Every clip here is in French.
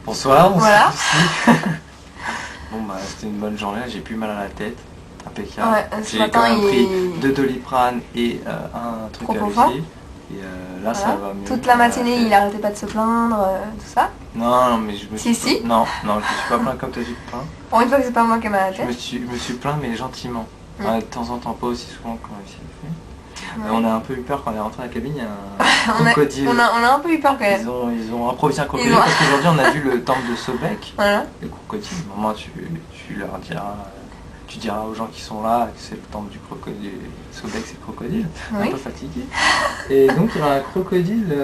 Bonsoir, Voilà. Bon bah c'était une bonne journée, j'ai plus mal à la tête, impeccable. Ouais, ce J'ai matin, quand même pris il... 2 Doliprane et un truc à Propofol. Lucie. Et là ça Voilà. va mieux. Toute la matinée, il arrêtait pas de se plaindre, tout ça. Non, non, mais je me suis Si, si. Non, non, je me suis pas plaint comme toi tu te plains. Bon, une fois que c'est pas moi qui ai mal à la Je me tête. suis plaint mais gentiment. Mm. Ouais, de temps en temps, pas aussi souvent qu'on a essayé de faire. Ouais. On a un peu eu peur quand on est rentré à la cabine, il y a un crocodile. on a un peu eu peur quand même. Ils ont improvisé un crocodile parce qu'aujourd'hui on a vu le temple de Sobek. Voilà. Les crocodiles, moment tu leur diras, tu diras aux gens qui sont là que c'est le temple du crocodile, Sobek c'est le crocodile, Oui. un peu fatigué. Et donc il y aura un crocodile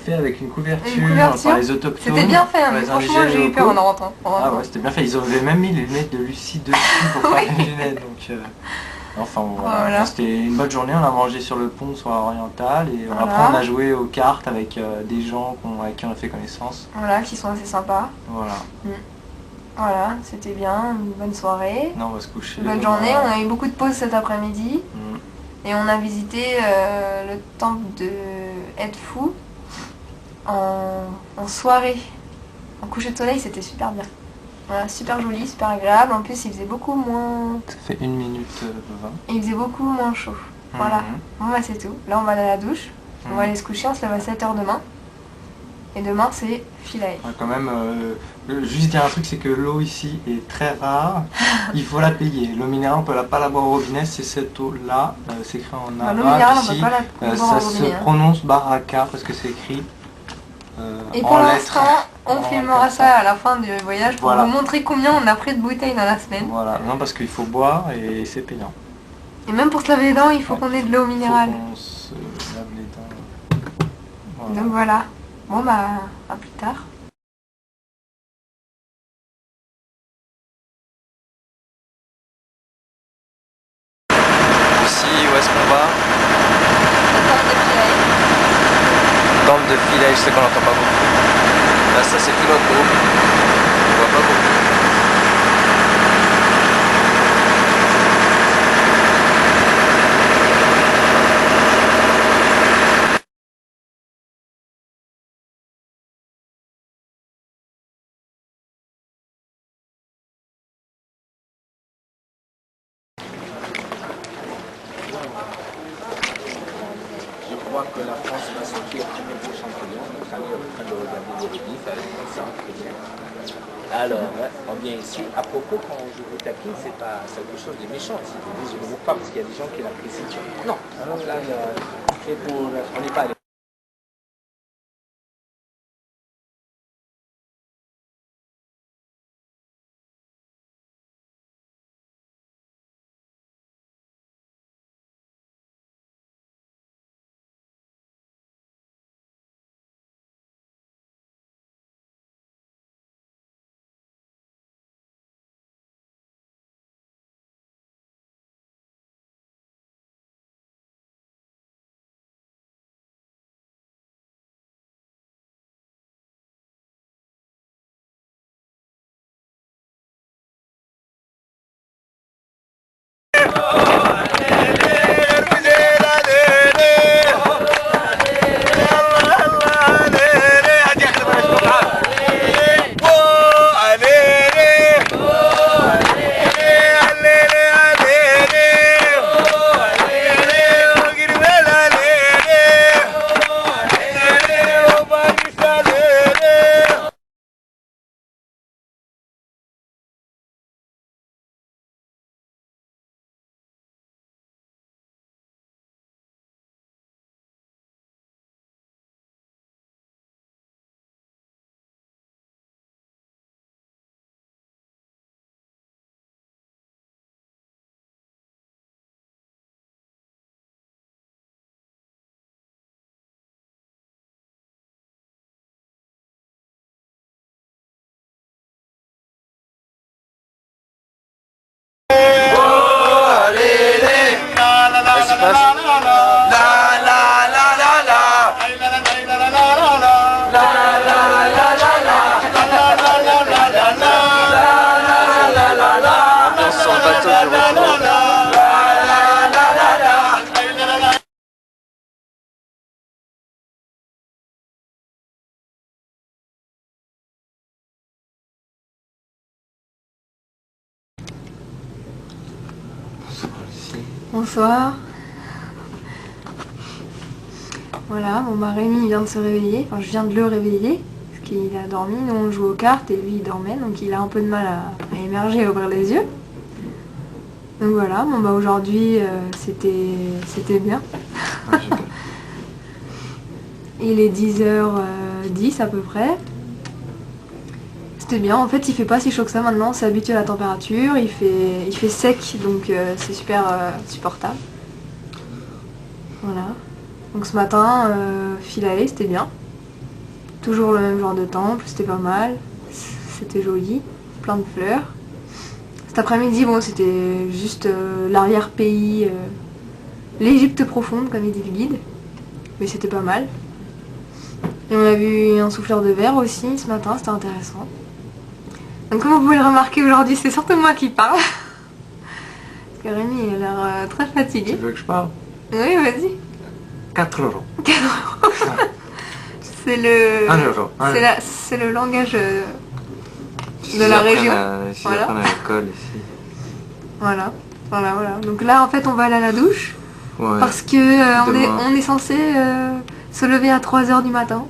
fait avec une couverture par les autochtones. C'était bien fait, hein, mais les franchement indigènes j'ai eu peur en locaux. rentrant. Ah ouais, c'était bien fait, ils avaient même mis les lunettes de Lucie dessus pour faire les lunettes. Donc, enfin bon, voilà. Enfin, c'était une bonne journée, on a mangé sur le pont sur Oriental et Voilà. après on a joué aux cartes avec des gens avec qui on a fait connaissance. Voilà, qui sont assez sympas. Voilà. Voilà, c'était bien, une bonne soirée. Non, on va se coucher. Une bonne journée, on a eu beaucoup de pauses cet après-midi. Et on a visité le temple de Edfu en soirée. En coucher de soleil, c'était super bien. Voilà, super joli, super agréable. En plus, il faisait beaucoup moins... Ça fait 1 minute 20. Et il faisait beaucoup moins chaud. Voilà. Bon bah c'est tout. Là, on va aller à la douche. On va aller se coucher, on se lève à 7h demain. Et demain, c'est Philae. Ouais, quand même, juste dire un truc, c'est que l'eau ici est très rare. Il faut la payer. L'eau minérale, on peut pas la boire au robinet, c'est cette eau-là. C'est écrit en arabe. L'eau minérale, on ici. peut pas la boire au robinet. Ça se prononce baraka parce que c'est écrit et pour l'instant, on filmera ça à la fin du voyage pour vous montrer combien on a pris de bouteilles dans la semaine. Voilà, non parce qu'il faut boire et c'est payant. Et même pour se laver les dents, il faut qu'on ait de l'eau minérale. On se lave les dents. Voilà. Donc voilà. Bon bah, à plus tard. Ici, où est-ce qu'on va? Le Temple de Philae, je sais qu'on n'entend pas beaucoup. Là, ça c'est tout notre groupe. On voit pas beaucoup. Je crois que la France va sortir premier pour champion, donc ça est en train de regarder les rediffs, ça très bien. Alors, on vient ici. À propos, quand je vous taquine, c'est pas quelque chose de méchant ici. Je ne vous pas parce qu'il y a des gens qui l'apprécient. Non, là, c'est pour. On n'est pas allé. Bonsoir. Voilà, bon bah Rémi vient de se réveiller, enfin je viens de le réveiller, parce qu'il a dormi, nous on joue aux cartes et lui il dormait, donc il a un peu de mal à émerger et à ouvrir les yeux. Donc voilà, bon bah aujourd'hui c'était bien. Ouais, Il est 10h10 à peu près. C'était bien, en fait il fait pas si chaud que ça maintenant, on s'est habitué à la température, il fait sec donc c'est super supportable. Voilà. Donc ce matin, fil aller, c'était bien. Toujours le même genre de temps, c'était pas mal. C'était joli, plein de fleurs. Cet après-midi, bon, c'était juste l'arrière-pays, l'Égypte profonde, comme il dit le guide. Mais c'était pas mal. Et on a vu un souffleur de verre aussi ce matin, c'était intéressant. Donc comme vous pouvez le remarquer aujourd'hui, c'est surtout moi qui parle. Parce que Rémi a l'air très fatigué. Tu veux que je parle? Oui, vas-y. 4 €. 4 €. C'est le... 1 euro. C'est le langage de la région. Voilà. À l'école ici. Voilà. Donc là, en fait, on va aller à la douche. Ouais. Parce que on est censé se lever à 3 h du matin.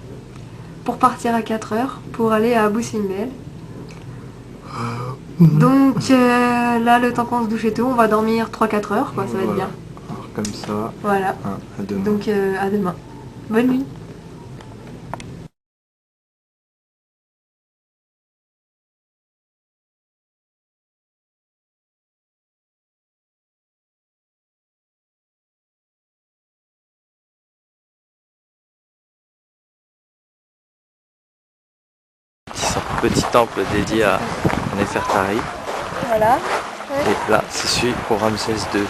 Pour partir à 4 h. Pour aller à Abu Simbel. Donc là, le temps qu'on se douche et tout, on va dormir 3-4 heures, quoi, ça va être bien. Alors, comme ça. Voilà. À demain. Donc à demain. Bonne nuit. Petit temple dédié à Nefertari. Voilà. Et là, c'est celui pour Ramsès II.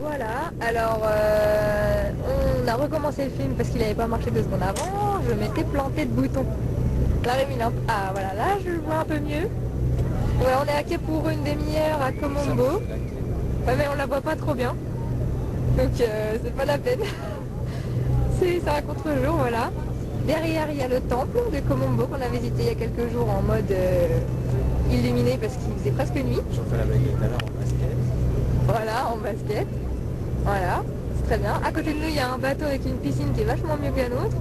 Voilà, alors on a recommencé le film parce qu'il n'avait pas marché 2 secondes avant, je m'étais planté de boutons. Là, ah voilà, là je le vois un peu mieux. Ouais, on est à quai pour une demi-heure à Komombo. Ouais, mais on la voit pas trop bien. Donc c'est pas la peine. C'est un contre-jour, voilà. Derrière il y a le temple de Komombo qu'on a visité il y a quelques jours en mode illuminé parce qu'il faisait presque nuit. Je fais la baguette tout à l'heure en basket. Voilà, en basket. Voilà, c'est très bien. À côté de nous, il y a un bateau avec une piscine qui est vachement mieux que la nôtre.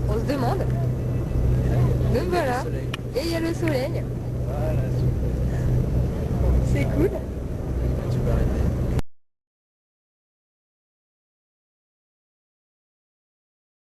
On se demande. Donc voilà. Et il y a le soleil. Voilà, C'est cool. tu peux arrêter.